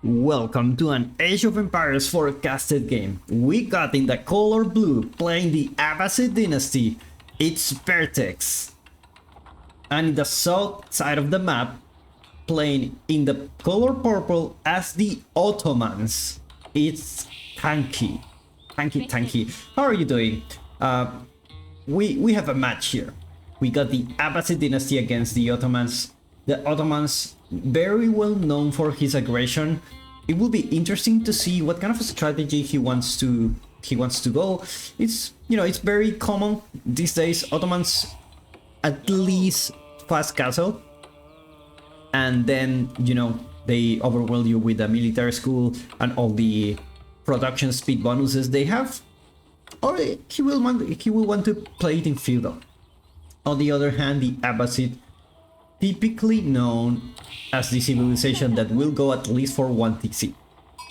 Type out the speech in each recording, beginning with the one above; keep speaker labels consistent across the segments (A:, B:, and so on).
A: Welcome to an Age of Empires forecasted game. We got in the color blue playing the Abassid Dynasty. It's VerteX. And in the south side of the map playing in the color purple as the Ottomans. It's TANKE. TANKE. How are you doing? We have a match here. We got the Abassid Dynasty against the Ottomans. The Ottomans, very well known for his aggression. It will be interesting to see what kind of a strategy he wants to go. It's it's very common these days. Ottomans at least fast castle, and then they overwhelm you with the military school and all the production speed bonuses they have. Or he will want to play it in feudal. On the other hand, the Abassid, typically known as the civilization that will go at least for 1 TC,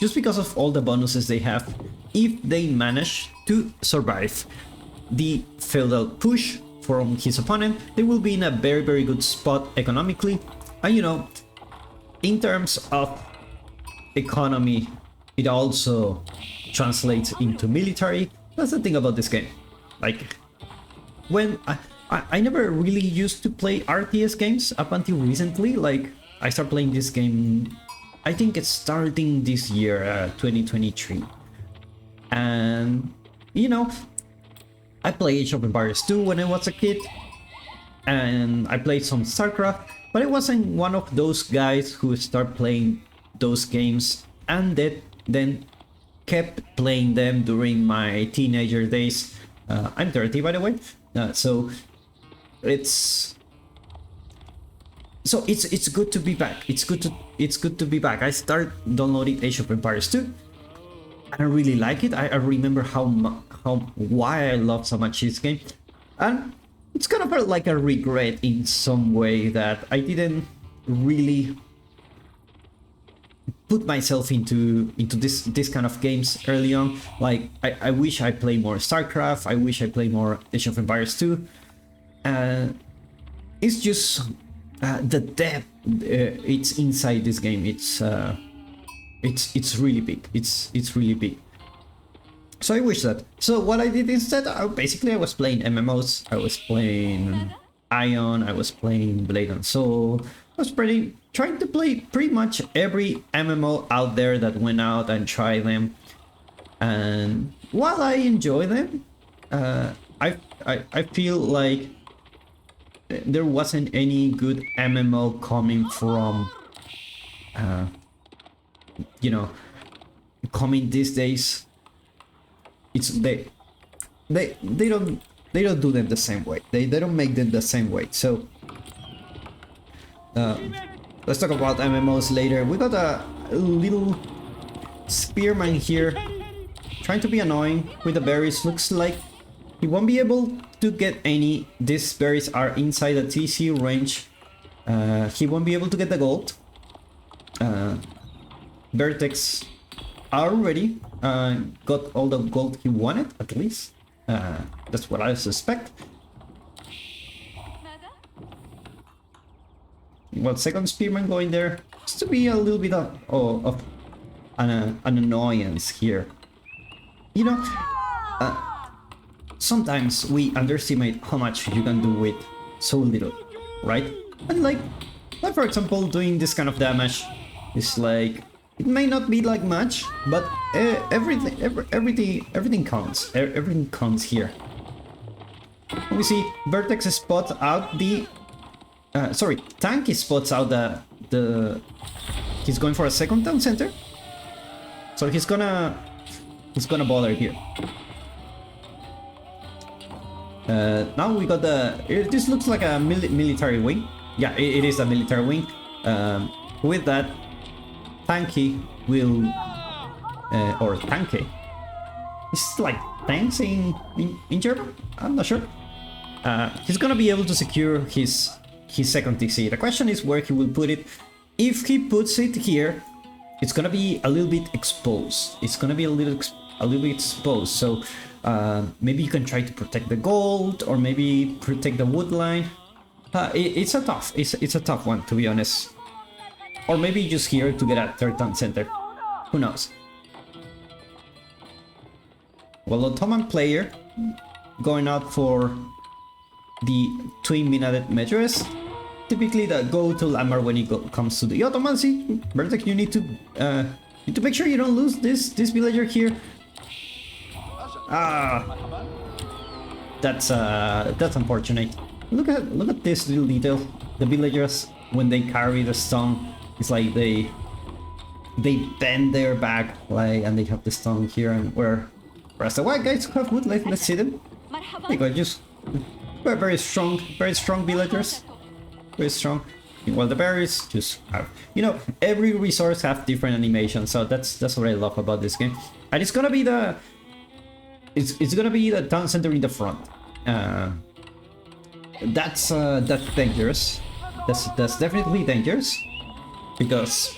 A: just because of all the bonuses they have if they manage to survive the feudal push from his opponent. They will be in a very good spot economically, and in terms of economy it also translates into military. That's the thing about this game. Like, when I never really used to play RTS games up until recently. Like, I started playing this game, I think it's starting this year, 2023. And, I played Age of Empires 2 when I was a kid. And I played some StarCraft, but I wasn't one of those guys who started playing those games and then kept playing them during my teenager days. I'm 30, by the way. So it's good to be back. It's good to be back. I started downloading Age of Empires 2. I really like it. I remember why I love so much this game, and it's kind of like a regret in some way that I didn't really put myself into this kind of games early on. Like, I wish I played more StarCraft. I wish I played more Age of Empires 2. It's just the depth it's inside this game. It's really big. It's really big. So I wish that. So what I did instead, I was playing MMOs. I was playing Ion. I was playing Blade and Soul. I was trying to play pretty much every MMO out there that went out and try them. And while I enjoy them, I feel like there wasn't any good MMO coming from coming these days. It's they don't do them the same way. They don't make them the same way. So let's talk about MMOs later. We got a little spearman here trying to be annoying with the berries. Looks like he won't be able to get any. These berries are inside the TC range. He won't be able to get the gold. VerteX already got all the gold he wanted, at least. That's what I suspect. Well, second spearman going there just to be a little bit of an annoyance here. Sometimes we underestimate how much you can do with so little, right? And like for example, doing this kind of damage is like, it may not be like much, but everything counts. Everything counts here. We see VerteX spots out the TANKE spots out the he's going for a second town center, so he's gonna bother here. Now we got this looks like a military wing. Yeah, it is a military wing. With that, TANKE will or TANKE. It's like tanks in German. I'm not sure. He's gonna be able to secure his second TC. The question is where he will put it. If he puts it here, it's gonna be a little bit exposed. It's gonna be a little bit exposed. So maybe you can try to protect the gold, or maybe protect the wood line. It's a tough one, to be honest. Or maybe just here to get a third town center. Who knows? Well, Ottoman player going out for the twin-minute measures. Typically the go-to landmark when it comes to the Ottomans. VerteX, you need to make sure you don't lose this villager here. That's unfortunate. Look at this little detail. The villagers, when they carry the stone, it's like they bend their back, like, and they have the stone here, and whereas the white guys have wood. Let's see them. They got just very strong villagers. Very strong. While the berries just have, you know, every resource have different animations, so that's what I love about this game. And it's gonna be the town center in the front. That's dangerous. That's definitely dangerous, because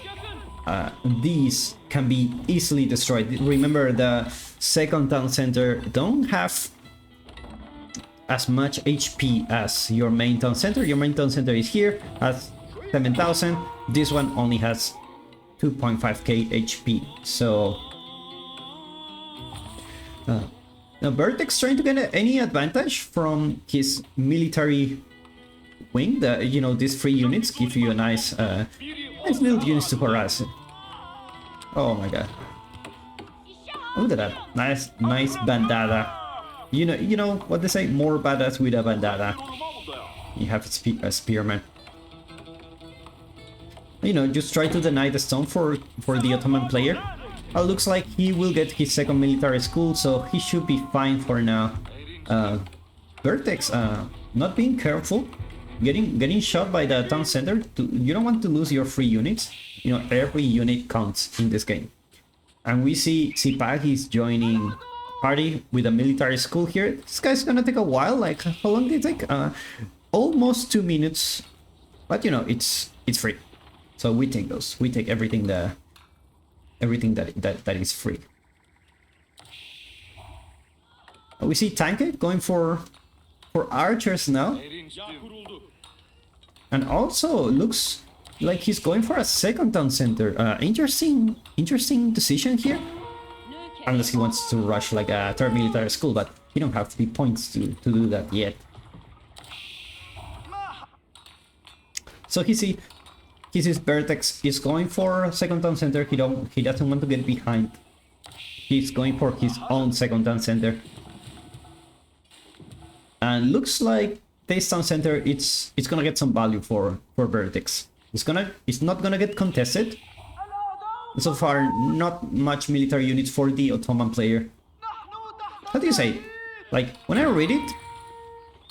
A: these can be easily destroyed. Remember, the second town center don't have as much HP as your main town center. Your main town center is here, has 7,000. This one only has 2.5k HP. So now VerteX trying to get any advantage from his military wing. You know, these 3 units give you a nice little units to harass it. Oh my god! Look at that! Nice bandada. You know what they say, more badass with a bandana. You have a spearman. You know, just try to deny the stone for the Ottoman player. Looks like he will get his second military school, so he should be fine for now. VerteX, not being careful, getting shot by the town center. You don't want to lose your 3 units. You know, every unit counts in this game. And we see Sipag is joining party with a military school here. This guy's gonna take a while. Like, how long did it take? Almost 2 minutes. But you know, it's free, so we take those. We take everything that is free. We see TANKE going for archers now, and also looks like he's going for a second town center. Interesting decision here. Unless he wants to rush like a third military school, but he don't have 3 points to do that yet. So he sees VerteX is going for a second town center. He doesn't want to get behind. He's going for his own second town center. And looks like this town center it's gonna get some value for VerteX. It's not gonna get contested. So far, not much military units for the Ottoman player. How do you say it? Like, when I read it,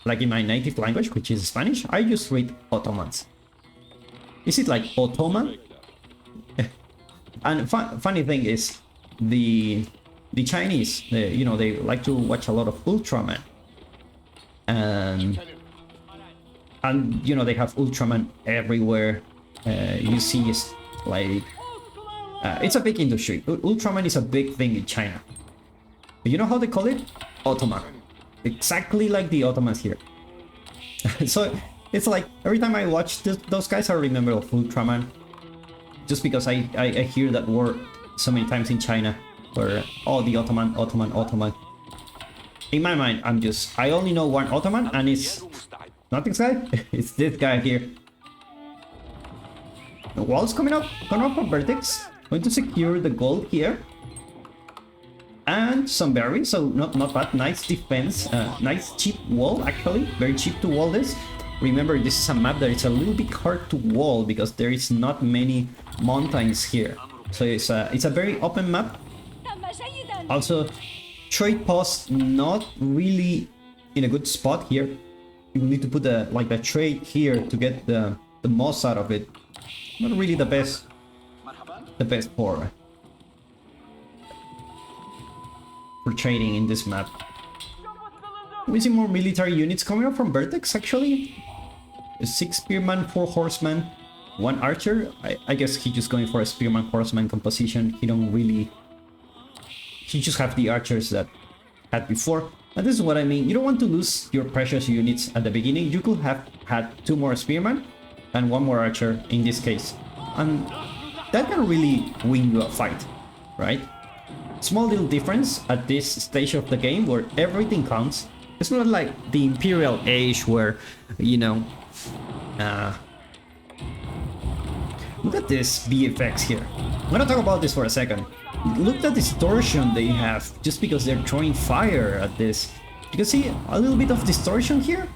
A: like in my native language, which is Spanish, I just read Ottomans. Is it like Ottoman? And funny thing is, the Chinese, you know, they like to watch a lot of Ultraman. And you know, they have Ultraman everywhere. You see, like... it's a big industry. Ultraman is a big thing in China. But you know how they call it? Ottoman. Exactly like the Ottomans here. So it's like every time I watch those guys, I remember of Ultraman. Just because I hear that word so many times in China, where the Ottoman. In my mind, I only know one Ottoman, and it's not this guy. It's this guy here. The wall's coming up from VerteX. Going to secure the gold here. And some berries, so not bad. Nice defense. Nice cheap wall, actually. Very cheap to wall this. Remember, this is a map that is a little bit hard to wall because there is not many mountains here. So it's a very open map. Also, trade post not really in a good spot here. You need to put the trade here to get the most out of it. Not really the best for trading in this map. We see more military units coming up from VerteX, actually. 6 spearman, 4 horsemen, 1 archer. I guess he's just going for a spearman horseman composition. He just have the archers that had before. And this is what I mean. You don't want to lose your precious units at the beginning. You could have had 2 more spearmen and 1 more archer in this case. And that can really win you a fight. right? Small little difference at this stage of the game where everything counts. It's not like the Imperial Age where, you know, look at this VFX here. I'm gonna talk about this for a second. Look at the distortion they have just because they're throwing fire at this. You can see a little bit of distortion here.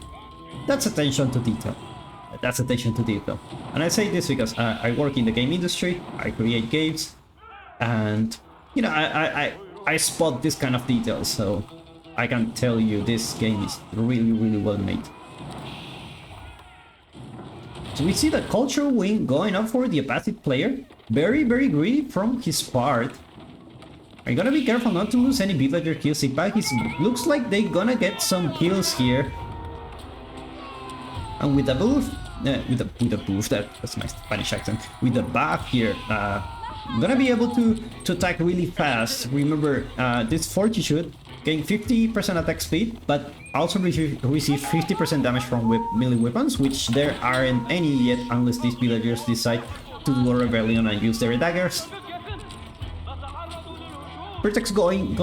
A: That's attention to detail. That's attention to detail. And I say this because I work in the game industry, I create games, and you know, I spot this kind of details, so I can tell you this game is really, really well made. So we see the culture win going up for the Abassid player. Very, very greedy from his part. I'm gonna be careful not to lose any villager kills. In fact, it looks like they're gonna get some kills here. And with the buff, that's my Spanish accent. With the buff here, I'm gonna be able to attack really fast. Remember, this fortitude gain 50% attack speed, but also receive 50% damage from melee weapons, which there aren't any yet unless these villagers decide to do a rebellion and use their daggers. VerteX going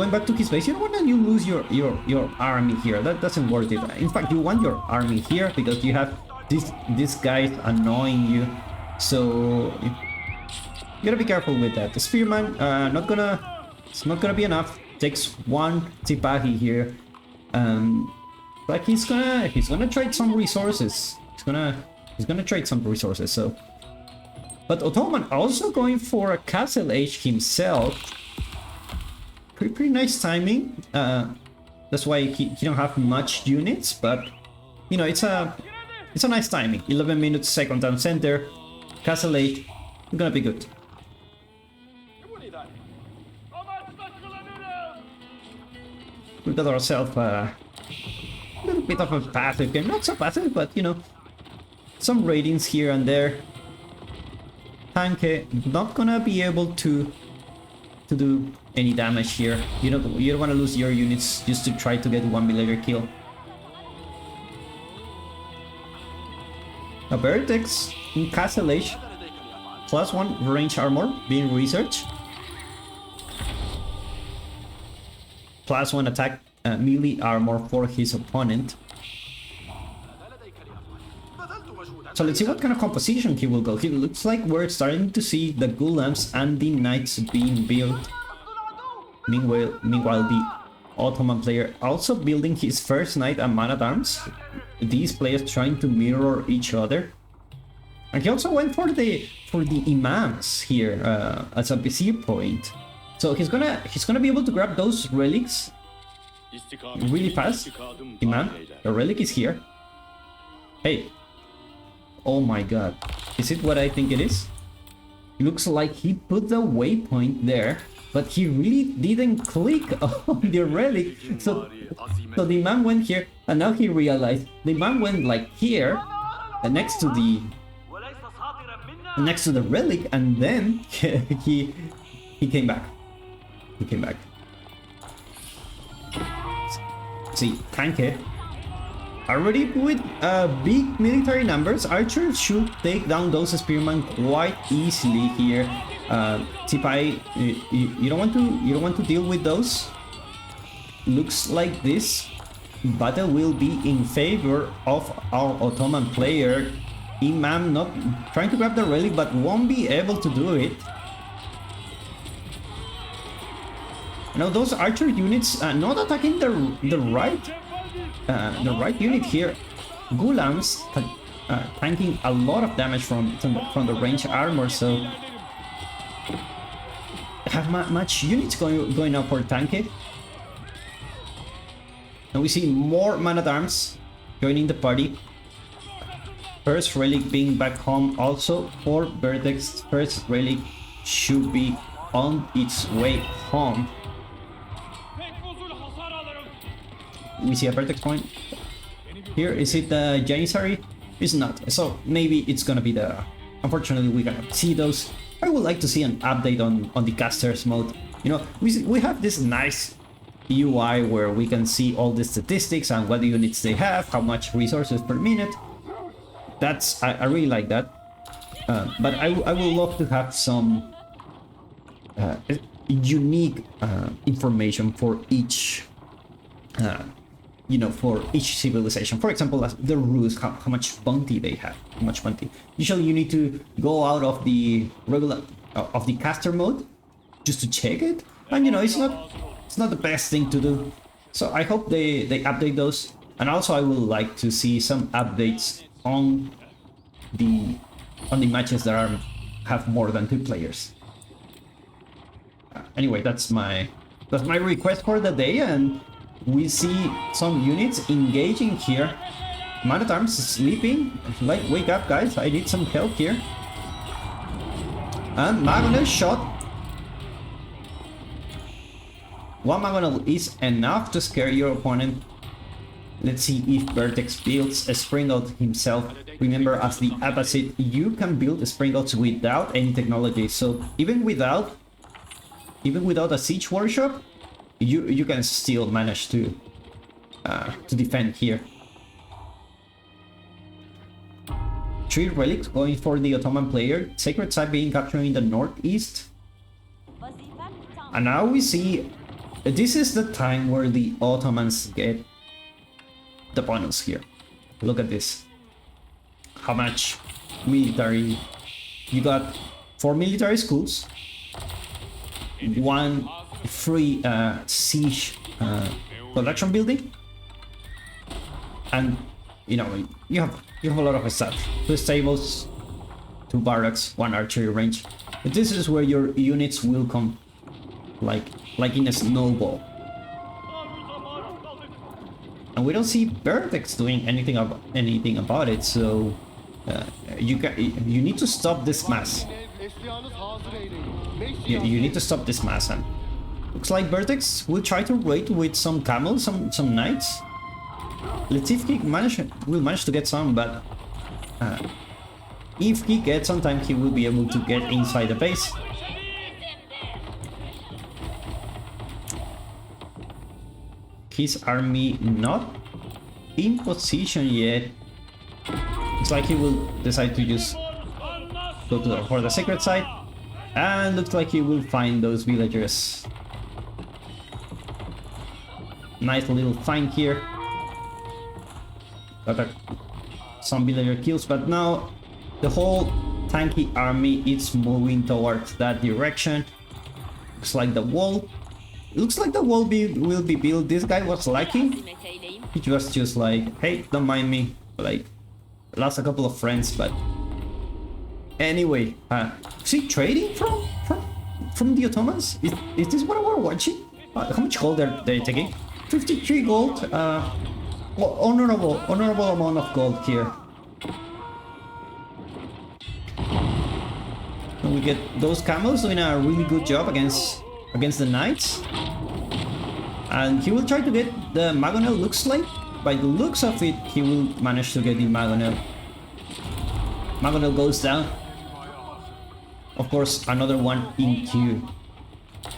A: back to his base. You don't want to lose your army here. That doesn't worth it. In fact, you want your army here because you have these guys annoying you. So you gotta be careful with that. The spearman, it's not gonna be enough. Takes one Sipahi here, but he's gonna trade some resources. He's gonna trade some resources. So, but Ottoman also going for a castle age himself. Pretty nice timing. That's why he don't have much units, but you know, it's a nice timing. 11 minutes, second town center, castle age, gonna be good. We got ourselves a little bit of a passive game, not so passive, but you know, some ratings here and there. TANKE not gonna be able to do any damage here. You don't want to lose your units just to try to get one villager kill. A VerteX in Castle Age, +1 range armor being researched, +1 attack melee armor for his opponent. So let's see what kind of composition he will go. It looks like we're starting to see the Gulams and the Knights being built. Meanwhile, the Ottoman player also building his first Knight and man-at-arms. These players trying to mirror each other. And he also went for the Imams here as a vizier point. So he's gonna be able to grab those relics really fast. Imam, the relic is here. Hey. Oh my god. Is it what I think it is? It looks like he put the waypoint there, but he really didn't click on the relic. So the man went here, and now he realized the man went like here, next to the relic, and then he came back. He came back. See, TANKE already with big military numbers. Archers should take down those spearmen quite easily here. Sipai, you don't want to deal with those. Looks like this battle will be in favor of our Ottoman player. Imam not trying to grab the relic, but won't be able to do it. Now those archer units not attacking the right unit here. Gulams tanking a lot of damage from the range armor, so have much units going up for TANKE. And we see more man-at-arms joining the party. First relic being back home also for VerteX. First relic should be on its way home. We see a VerteX point. Here, is it the Janissary? It's not. So maybe it's gonna be the... Unfortunately, we cannot see those. I would like to see an update on the casters mode. You know, we have this nice UI where we can see all the statistics and what units they have, how much resources per minute. I really like that. But I would love to have some unique information for each for each civilization. For example, the Rus, how much bounty they have, how much bounty. Usually you need to go out of the regular of the caster mode just to check it, and it's not the best thing to do. So I hope they update those, and also I would like to see some updates on the matches that have more than 2 players. Anyway, that's my request for the day, and we see some units engaging here. Man-at-Arms is sleeping. Like, wake up, guys! I need some help here. And Magonel shot. One Magonel is enough to scare your opponent. Let's see if VerteX builds a Springout himself. Remember, as the Abassid, you can build Springouts without any technology. So even without a siege workshop, you can still manage to defend here. 3 relics going for the Ottoman player. Sacred site being captured in the northeast. And now we see this is the time where the Ottomans get the bonus here. Look at this. How much military? You got 4 military schools, 1 free siege production building, and you have a lot of stuff. 2 stables, 2 barracks, 1 archery range. But this is where your units will come, like in a snowball. And we don't see VerteX doing anything about it. So you need to stop this mass. You need to stop this mass. And looks like VerteX will try to raid with some camels, some knights. Let's see if he will manage to get some, but if he gets some time, he will be able to get inside the base. His army not in position yet. It's like he will decide to just go for the sacred site, and looks like he will find those villagers. Nice little find here. Got some villager kills, but now the whole tanky army is moving towards that direction. Looks like the wall will be built. This guy was lucky. He was just like, hey, don't mind me. Like, lost a couple of friends, but anyway, is he trading from the Ottomans? Is this what we're watching? How much gold are they taking? 53 gold. Honorable amount of gold here. And we get those camels doing a really good job against the knights. And he will try to get the Magonel, looks like. By the looks of it, he will manage to get the Magonel. Magonel goes down. Of course, another one in queue.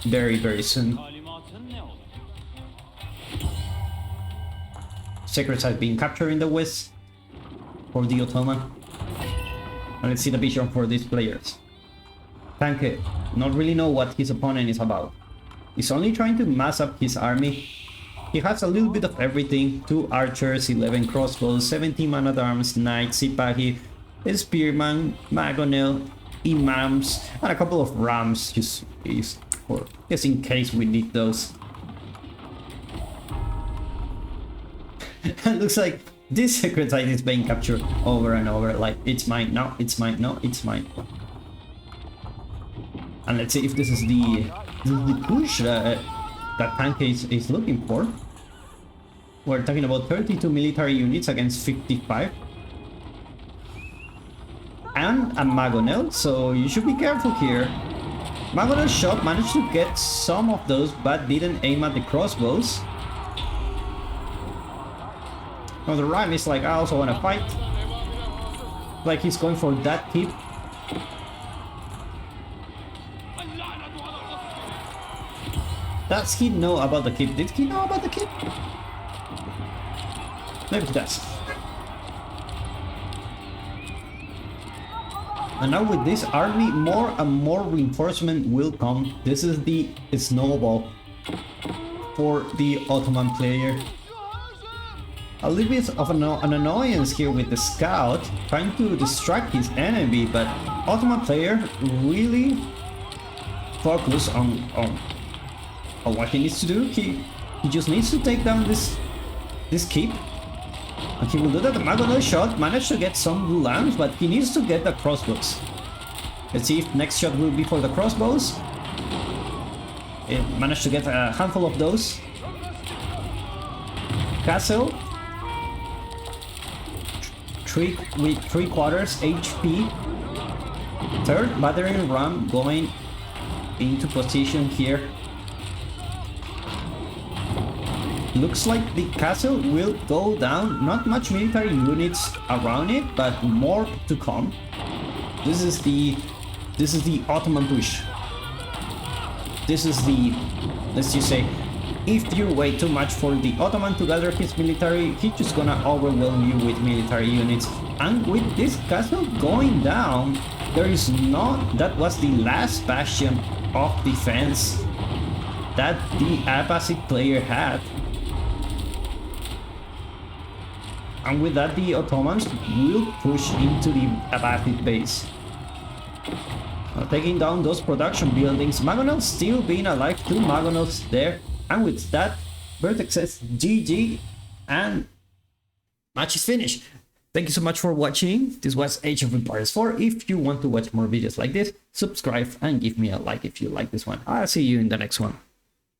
A: Very, very soon. Sacred site being captured in the west for the Ottoman. And let's see the vision for these players. TANKE, not really know what his opponent is about. He's only trying to mass up his army. He has a little bit of everything. 2 archers, 11 crossbows, 17 man-at-arms, knights, sipahi, spearman, Magonel, imams, and a couple of rams just in case we need those. Looks like this sacred site is being captured over and over, like, it's mine, no, it's mine, no, it's mine. And let's see if this is the push that TANKE is looking for. We're talking about 32 military units against 55. And a Magonel, so you should be careful here. Magonel shot managed to get some of those, but didn't aim at the crossbows. Now the Ram is like, I also want to fight. Like he's going for that tip. Does he know about the kip? Did he know about the kip? Maybe he does. And now with this army, more and more reinforcement will come. This is the snowball for the Ottoman player. A little bit of an annoyance here with the scout, trying to distract his enemy, but Ottoman player really focus on what he needs to do. He just needs to take down this keep. And he will do that. The Magonel shot managed to get some blue lamps, but he needs to get the crossbows. Let's see if next shot will be for the crossbows. It managed to get a handful of those. Castle. With 3/4 HP. Third battering ram going into position here. Looks like the castle will go down. Not much military units around it, but more to come. This is the Ottoman push. This is the, let's just say, if you wait too much for the Ottoman to gather his military, he's just gonna overwhelm you with military units. And with this castle going down, there is not, that was the last bastion of defense that the Abassid player had. And with that, the Ottomans will push into the Abassid base. Taking down those production buildings. Magonel still being alive, 2 Magonels there. And with that, VerteX says GG and match is finished. Thank you so much for watching. This was Age of Empires 4. If you want to watch more videos like this, subscribe and give me a like if you like this one. I'll see you in the next one.